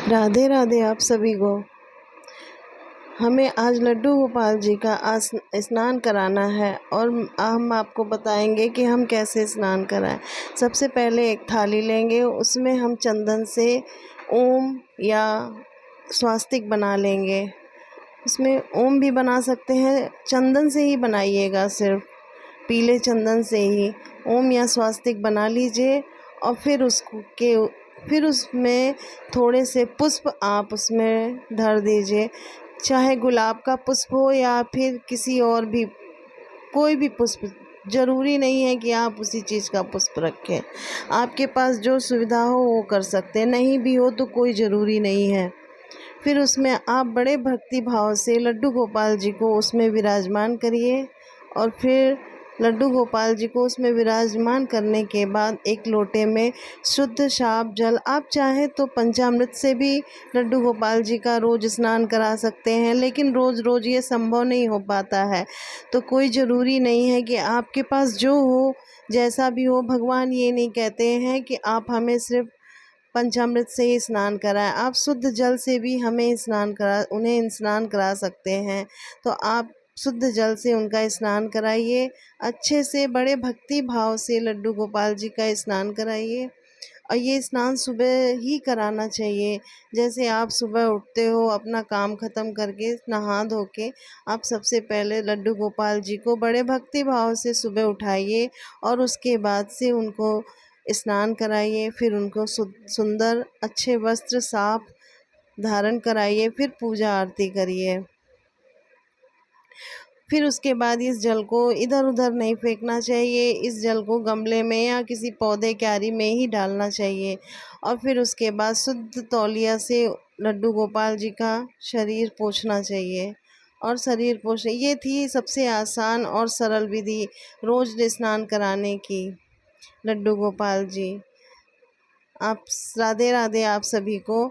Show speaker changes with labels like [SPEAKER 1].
[SPEAKER 1] राधे राधे आप सभी को। हमें आज लड्डू गोपाल जी का स्नान कराना है और हम आपको बताएंगे कि हम कैसे स्नान कराएं। सबसे पहले एक थाली लेंगे, उसमें हम चंदन से ओम या स्वास्तिक बना लेंगे। उसमें ओम भी बना सकते हैं, चंदन से ही बनाइएगा, सिर्फ पीले चंदन से ही ओम या स्वास्तिक बना लीजिए। और फिर उसमें थोड़े से पुष्प आप उसमें धर दीजिए, चाहे गुलाब का पुष्प हो या फिर किसी और भी कोई भी पुष्प। ज़रूरी नहीं है कि आप उसी चीज़ का पुष्प रखें, आपके पास जो सुविधा हो वो कर सकते हैं, नहीं भी हो तो कोई ज़रूरी नहीं है। फिर उसमें आप बड़े भक्ति भाव से लड्डू गोपाल जी को उसमें विराजमान करिए। और फिर लड्डू गोपाल जी को उसमें विराजमान करने के बाद एक लोटे में शुद्ध साफ जल, आप चाहें तो पंचामृत से भी लड्डू गोपाल जी का रोज़ स्नान करा सकते हैं, लेकिन रोज़ रोज़ ये संभव नहीं हो पाता है, तो कोई ज़रूरी नहीं है कि आपके पास जो हो, जैसा भी हो। भगवान ये नहीं कहते हैं कि आप हमें सिर्फ पंचामृत से ही स्नान कराएं, आप शुद्ध जल से भी उन्हें स्नान करा सकते हैं। तो आप शुद्ध जल से उनका स्नान कराइए, अच्छे से बड़े भक्ति भाव से लड्डू गोपाल जी का स्नान कराइए। और ये स्नान सुबह ही कराना चाहिए। जैसे आप सुबह उठते हो, अपना काम ख़त्म करके नहा धो के आप सबसे पहले लड्डू गोपाल जी को बड़े भक्ति भाव से सुबह उठाइए और उसके बाद से उनको स्नान कराइए। फिर उनको सुंदर अच्छे वस्त्र साफ धारण कराइए, फिर पूजा आरती करिए। फिर उसके बाद इस जल को इधर उधर नहीं फेंकना चाहिए, इस जल को गमले में या किसी पौधे क्यारी में ही डालना चाहिए। और फिर उसके बाद शुद्ध तौलिया से लड्डू गोपाल जी का शरीर पोंछना चाहिए। और शरीर पोंछने, ये थी सबसे आसान और सरल विधि रोज़ स्नान कराने की लड्डू गोपाल जी। आप राधे राधे आप सभी को।